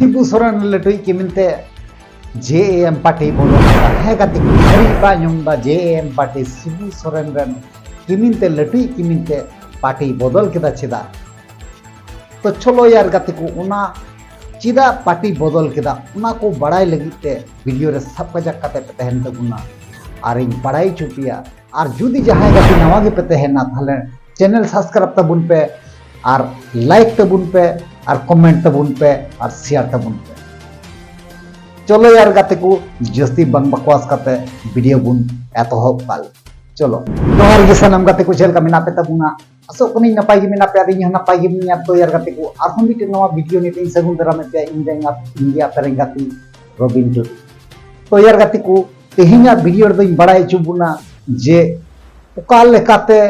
शिबू सोरेन लटुई किमिनते JAM party बोलो है गति हरी बाजुंगा JAM पार्टी शिबू सोरेन रन किमिनते लटुई किमिनते पार्टी बदल केदा चेदा तो चलो यार गति को उना चिदा पार्टी बदल केदा उना को बड़ाई लगिते वीडियो रे सब कजाक कते तहन तबुना और इन बड़ाई चुपिया और जुदी जहां गति नवा गे पे तहना थाले चैनल सब्सक्राइब तबुन पे और लाइक तबुन पे और कमेंट तबुन पे और शेयर तबुन पे चलो यार गति को जस्ती बंग बकवास करते वीडियो बुन एतहब काल चलो तोहर गे सनम गति को चेल का मिना पे तबुना असो कोनी नपाई गे मिना पे आदि यहाँ नपाई गे मिना तो यार गति को आरहम बिटे नवा वीडियो ने तीन सगुन दरा में पे इंडिया पेरें गति रोबिन टू तो यार गति को तेहिना वीडियो रे दोइन बड़ाई चुबुना जे ओका लेकाते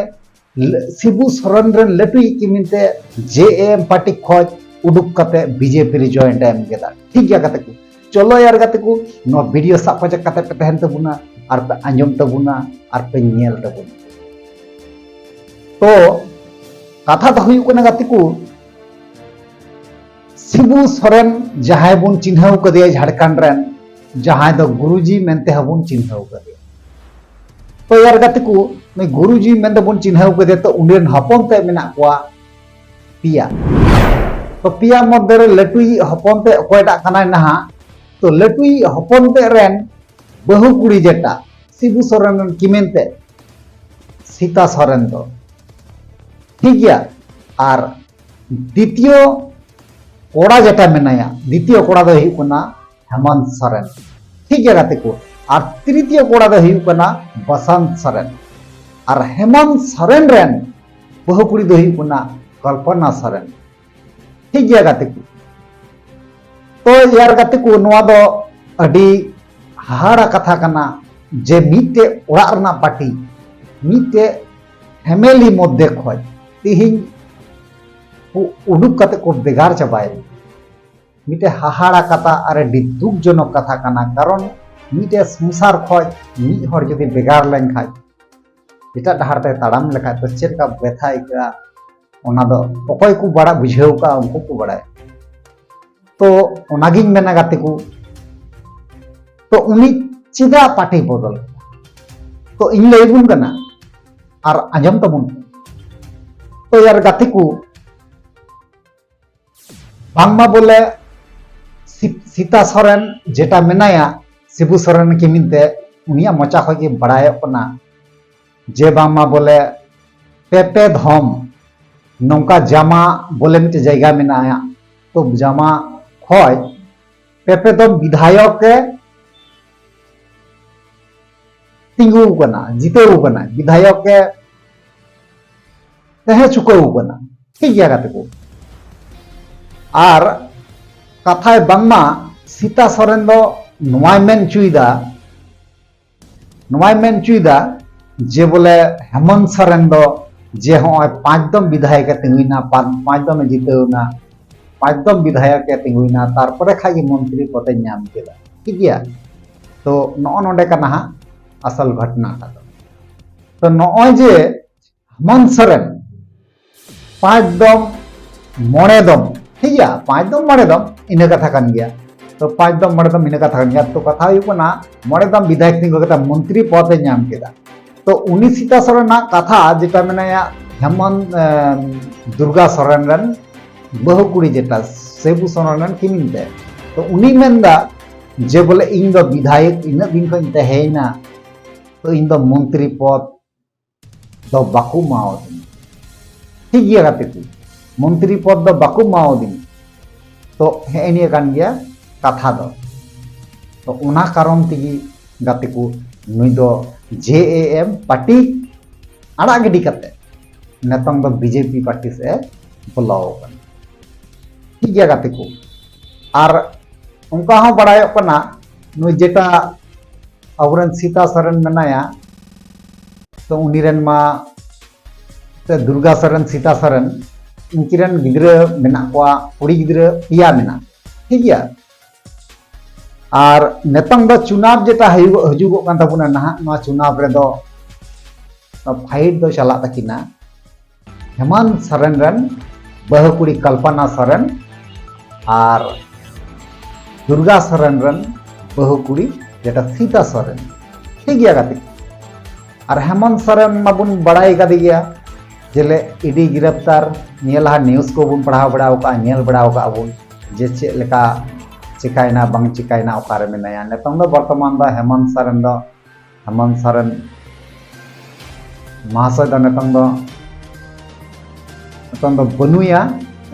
शिबू सोरेन रन लटुई किमिनते JAM पार्टी खोज उडुक कते बीजेपी रे जॉइंट एम केदा ठीक गया गते को चलो यार गते को नो वीडियो सब पजक कते पे तहन तबुना और पे आंजम तबुना और पे नेल तबुना तो कथा तो हुई कना गते को शिबू सोरेन जहाय बुन चिन्हाव कदे झारखंड रन जहां दो गुरुजी मेनते हबुन चिन्हाव कदे तो यार गते को मैं गुरुजी मेनते बुन चिन्हाव कदे तो उनेन हपन ते मेना कोआ पिया तो पिया मध्य रे लटुई हपन ते कोयटा कना नहा तो लटुई हपन ते रेन बहु कुड़ी जेटा शिबू सोरेन किमेनते सीता सोरेन तो ठीक गया और द्वितीय कोड़ा जेटा मेनाया द्वितीय कोड़ा दो हुई कना हेमंत सोरेन ठीक गया गते को और तृतीय कोड़ा दो हुई कना बसंत सोरेन और हेमंत सोरेन रेन बहु कुड़ी दो हुई कना कल्पना सोरेन ठीक गया गते को तो यार गते को नवा दो अडी हाड़ा कथा कना जे मीटे ओड़ा रना पार्टी मीटे फैमिली मध्य खोज तिहिं उडुक कते को बेगार चबाय मीटे हाहाड़ा कथा अरे दुख जनक कथा कना कारण मीटे संसार खोज मी हर जदि बेगार लेन खाय एटा डहार ते ताड़ाम लेखा तो चेद का व्यथा इका ओना दो अकय को बड़ा बुझेव का उनको को बड़ा तो ओनागिन मेना गाते को तो उनी चिदा पार्टी बदल तो इन लैबुन कना और आंजम तबुन तो यार गाते को बांगमा बोले सीता सोरेन जेटा मेनाया शिबू सोरेन किमिनते उनिया मोचा खय के बड़ाय कना जे बांगमा बोले पेपे धम नौका जामा बोले मिटे जायगा मेनाया तो जामा खय पेपे धम विधायक के तिंगु कना जीतेउ कना विधायक के तहे चुकाउ कना ठीक गया गाते को और कथाय बांगमा सीता सोरेन दो नवाय मेन चुईदा जे बोले हेमंत सोरेन दो जे होय 5 दम विधायक तिंगुइना 5 दम जीतेउना 5 दम विधायक तिंगुइना तारपरे खाई मंत्री पदे नाम केदा ठीक गया तो नो नोडे कना असल घटना का तो नॉय जे हेमंत सोरेन 5 दम मोड़े दम ठीक गया 5 दम मोड़े दम इन कथा कान गया तो 5 दम मोड़े दम इन कथा कान गया तो कथा हुई कना मोड़े दम विधायक तिंगु कथा मंत्री पद नाम केदा तो उनी सीता सोरेन ना कथा जेटा मेनाया हेमंत दुर्गा सोरेन रन बहु कुड़ी जेटा शिबू सोरेन रन किमिनते तो उनी मेनदा जे बोले इन दो विधायक इन दिन खन तहेना तो इन दो मंत्री पद दो बाकू माओ ठीक गया गाते को मंत्री पद दो बाकू माओ दिन तो हेनिया कान गया कथा दो तो उना कारण तिगी गाते को नुई दो JAM पार्टी आड़ा गिडी कते नेतंग दो बीजेपी पार्टी से बोलाओ ठीक गया गाते को और उनका हो बड़ायो कना नुई जेटा अवरन सीता सोरेन मेनाया तो उनीरन मा ते दुर्गा सोरेन सीता सोरेन इनकिरन गिद्रा मेना कोआ कुड़ी गिद्रा पिया मेना ठीक गया और नेतंग दो चुनाव जेटा हजुगो कान ताबुना ना नवा चुनाव रे दो फाइट दो चला तकिना हेमंत सोरेन रन बहु कुड़ी कल्पना सोरेन और दुर्गा सोरेन रन बहु कुड़ी जेटा सीता सोरेन ठीक गया गाते और हेमंत सोरेन माबुन बड़ाई का दिया जेले इडी गिरफ्तार नियला न्यूज़ को बुन पढ़ाव बड़ाव का नियल बड़ाव का बुन जे चे लेका चिकायना बंग चिकायना ओकारे मेनाया नेतंग दो वर्तमान दा हेमंत सोरेन महाशय दा नेतंग दो बनुया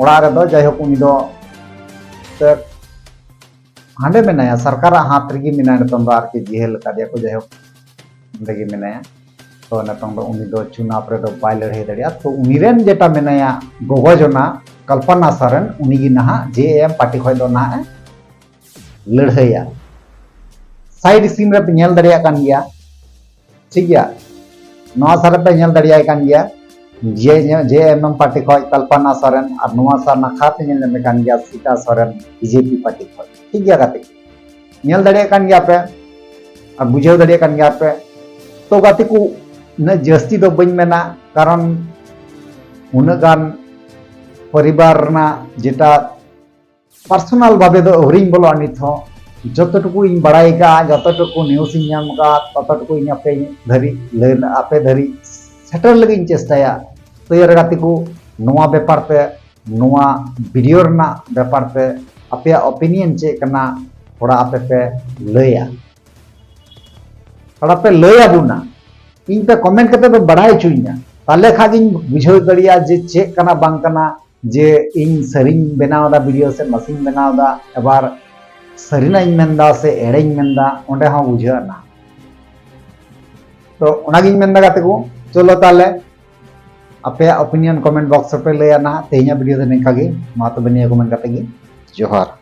ओड़ा रे दो जाय होक उनी दो हांडे मेनाया सरकार हाथ रेगी मेनाया नेतंग दो आरके जेल कादिया को जाय होक रेगी मेनाया तो नेतंग दो उनी दो चुनाव रे दो बाय लड़ाई दड़िया तो उनी रेन जेटा मेनाया गोगोजना कल्पना सोरेन उनी गी नहा जेएम पार्टी खय दो ना लड़ाईया साइड सीन रे पे नेल दड़िया कान गया ठीक गया नवा सारे पे नेल दड़िया कान गया जेएम पार्टी खय कल्पना सोरेन और नवा सार नाखा पे नेल में कान गया सीता सोरेन बीजेपी पार्टी खय ठीक गया गाते नेल दड़िया कान गया पे और बुझाव दड़िया कान गया पे तो गाते को न जस्ती दो बइन मेना कारण उन गान परिवार ना जेटा पर्सनल भावे दो अवरिंग बोलो नित हो जतटुकु इन बड़ाई का जतटुकु न्यूज़ इन नाम का ततटुकु इन आपे धरी लेन आपे धरी सेटल लगे इन चेष्टाया तो यार गाती को नोआ व्यापार पे नोआ वीडियो रना व्यापार पे आपे ओपिनियन चे करना थोड़ा आपे पे लया थोड़ा पे लया बुना इन पे कमेंट करते पे बढ़ाई चुइना ताले खागिन बुझाव दड़िया जे चेक करना बांग करना जे इन सरिंग बनावदा वीडियो से मशीन बनावदा एबार सरिना इन मेंदा से एड़े इन मेंदा ओंडे हां बुझाना तो ओनागिन मेंदा गाते को चलो ताले आपे ओपिनियन कमेंट बॉक्स पे ले आना तेहिया वीडियो दे नेका गे मा तो बनिया कमेंट करते गे जोहार।